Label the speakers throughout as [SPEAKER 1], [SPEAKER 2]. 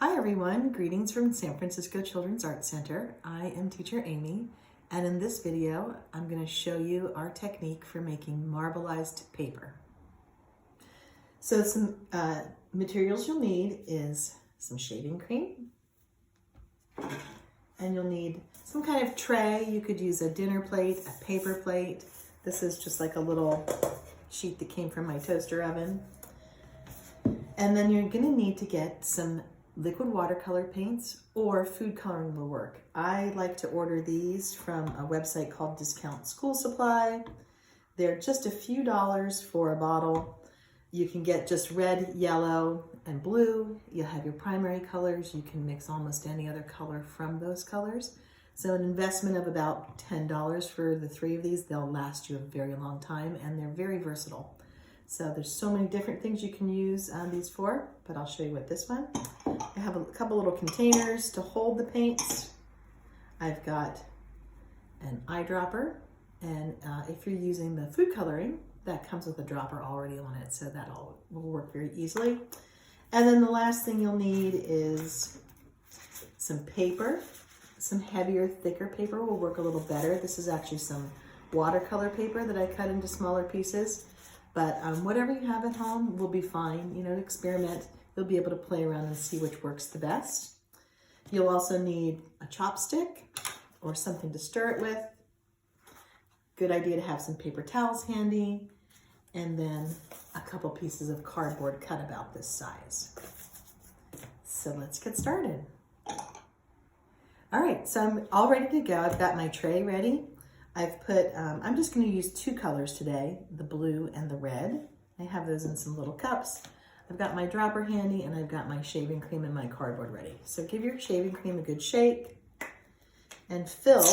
[SPEAKER 1] Hi everyone, greetings from San Francisco Children's Art Center. I am teacher Amy, and in this video I'm going to show you our technique for making marbleized paper. So some materials you'll need is some shaving cream, and you'll need some kind of tray. You could use a dinner plate, a paper plate. This is just like a little sheet that came from my toaster oven. And then you're going to need to get some liquid watercolor paints, or food coloring will work. I like to order these from a website called Discount School Supply. They're just a few dollars for a bottle. You can get just red, yellow, and blue. You'll have your primary colors. You can mix almost any other color from those colors. So an investment of about $10 for the three of these. They'll last you a very long time, and they're very versatile. So there's so many different things you can use these for, but I'll show you what this one. I have a couple little containers to hold the paints. I've got an eyedropper, and if you're using the food coloring, that comes with a dropper already on it, so that all will work very easily. And then the last thing you'll need is some paper. Some heavier, thicker paper will work a little better. This is actually some watercolor paper that I cut into smaller pieces. But whatever you have at home will be fine. You know, experiment. You'll be able to play around and see which works the best. You'll also need a chopstick or something to stir it with. Good idea to have some paper towels handy. And then a couple pieces of cardboard cut about this size. So let's get started. All right, so I'm all ready to go. I've got my tray ready. I've put, I'm just going to use two colors today, the blue and the red. I have those in some little cups. I've got my dropper handy, and I've got my shaving cream and my cardboard ready. So give your shaving cream a good shake and fill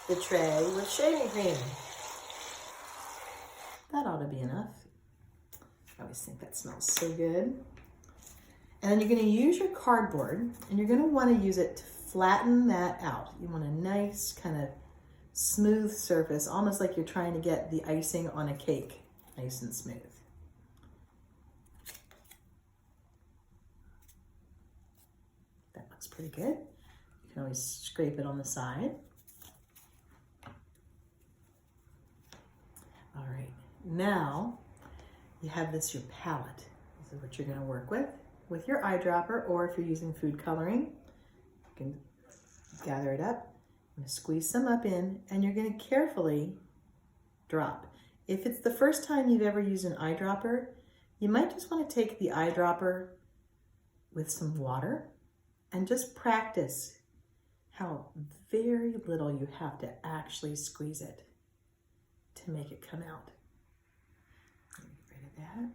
[SPEAKER 1] the tray with shaving cream. That ought to be enough. I always think that smells so good. And then you're going to use your cardboard, and you're going to want to use it to flatten that out. You want a nice kind of smooth surface, almost like you're trying to get the icing on a cake nice and smooth. That looks pretty good. You can always scrape it on the side. All right, now you have this, your palette. This is what you're going to work with your eyedropper, or if you're using food coloring, you can gather it up. I'm going to squeeze some up in, and you're going to carefully drop. If it's the first time you've ever used an eyedropper, you might just want to take the eyedropper with some water and just practice how very little you have to actually squeeze it to make it come out. Get rid of that.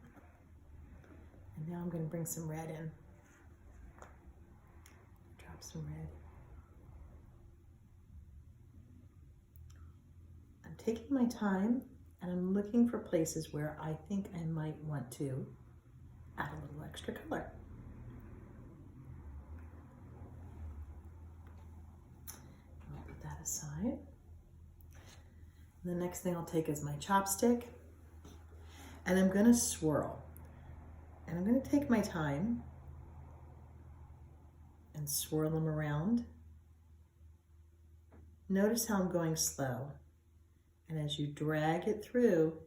[SPEAKER 1] And now I'm going to bring some red in. Drop some red. I'm taking my time, and I'm looking for places where I think I might want to add a little extra color. I'll put that aside. The next thing I'll take is my chopstick, and I'm going to swirl. And I'm going to take my time and swirl them around. Notice how I'm going slow. And as you drag it through,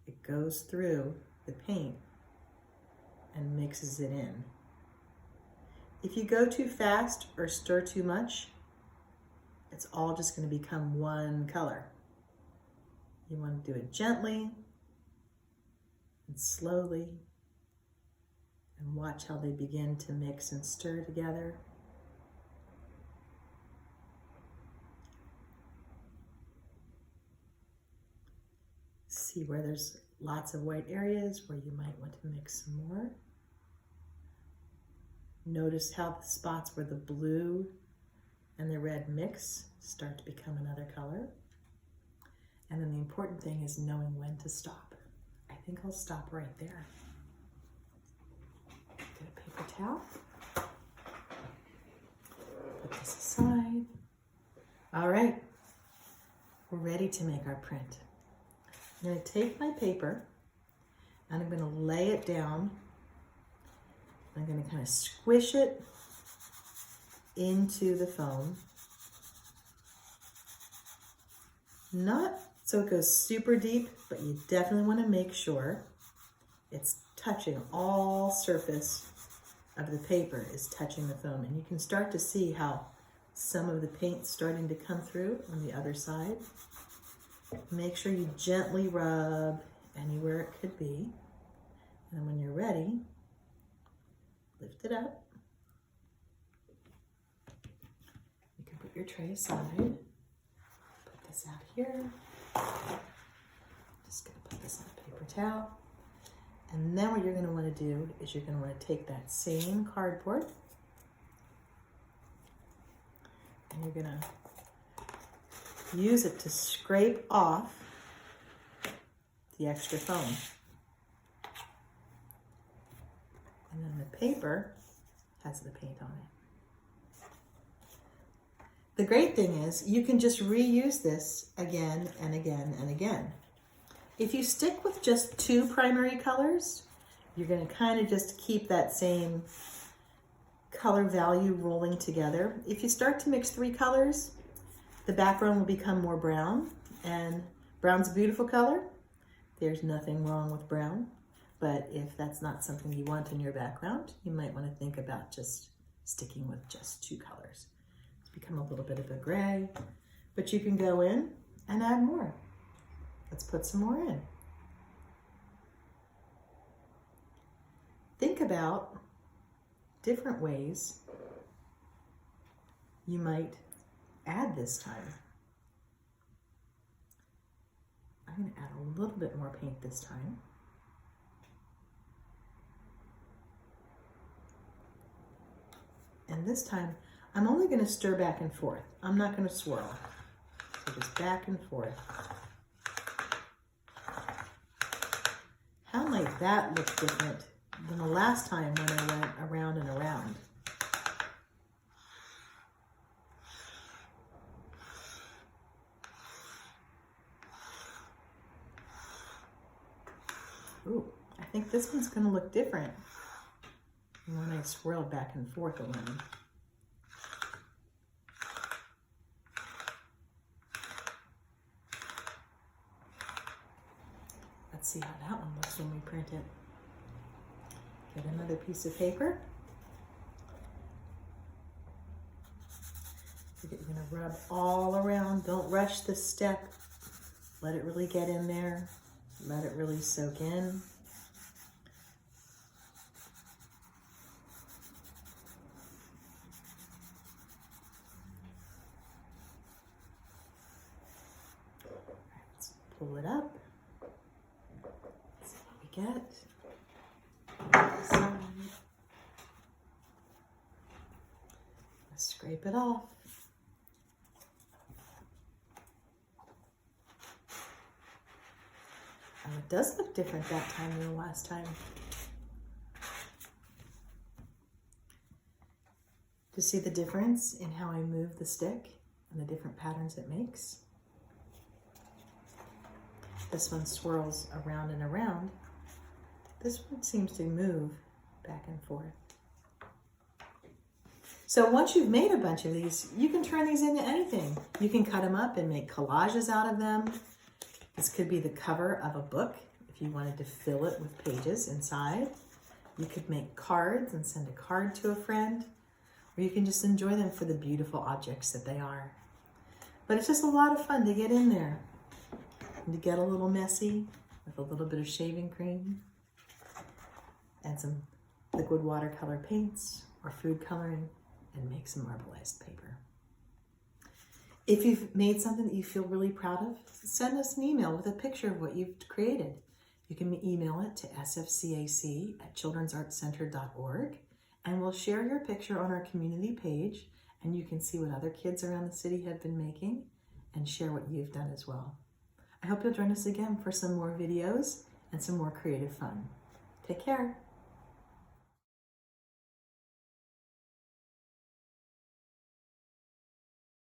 [SPEAKER 1] it goes through the paint and mixes it in. If you go too fast or stir too much, it's all just going to become one color. You want to do it gently and slowly, and watch how they begin to mix and stir together. See where there's lots of white areas where you might want to mix some more. Notice how the spots where the blue and the red mix start to become another color. And then the important thing is knowing when to stop. I think I'll stop right there. Get a paper towel. Put this aside. All right, we're ready to make our print. I'm going to take my paper and I'm going to lay it down I'm going to kind of squish it into the foam. Not so it goes super deep, but you definitely want to make sure it's touching all surface of the paper is touching the foam. And you can start to see how some of the paint's starting to come through on the other side. Make sure you gently rub anywhere it could be. And when you're ready, lift it up. You can put your tray aside. Put this out here. Just gonna put this on a paper towel. And then what you're gonna wanna do is you're gonna wanna take that same cardboard and you're gonna use it to scrape off the extra foam. And then the paper has the paint on it. The great thing is you can just reuse this again and again and again. If you stick with just 2 primary colors, you're going to kind of just keep that same color value rolling together. If you start to mix 3 colors, the background will become more brown, and brown's a beautiful color. There's nothing wrong with brown, but if that's not something you want in your background, you might want to think about just sticking with just 2 colors. It's become a little bit of a gray, but you can go in and add more. Let's put some more in. Think about different ways you might add this time. I'm going to add a little bit more paint this time. And this time, I'm only going to stir back and forth. I'm not going to swirl. So just back and forth. How might that look different than the last time when I went around and around? Ooh, I think this one's going to look different than when I swirl back and forth around. Let's see how that one looks when we print it. Get another piece of paper. You're going to rub all around. Don't rush this step. Let it really get in there. Let it really soak in. Let's pull it up. See what we get. Let's scrape it off. And it does look different that time than the last time. Do you see the difference in how I move the stick and the different patterns it makes? This one swirls around and around. This one seems to move back and forth. So once you've made a bunch of these, you can turn these into anything. You can cut them up and make collages out of them. This could be the cover of a book if you wanted to fill it with pages inside. You could make cards and send a card to a friend, or you can just enjoy them for the beautiful objects that they are. But it's just a lot of fun to get in there and to get a little messy with a little bit of shaving cream and some liquid watercolor paints or food coloring, and make some marbelized paper. If you've made something that you feel really proud of, send us an email with a picture of what you've created. You can email it to sfcac@childrensartscenter.org, and we'll share your picture on our community page, and you can see what other kids around the city have been making and share what you've done as well. I hope you'll join us again for some more videos and some more creative fun. Take care.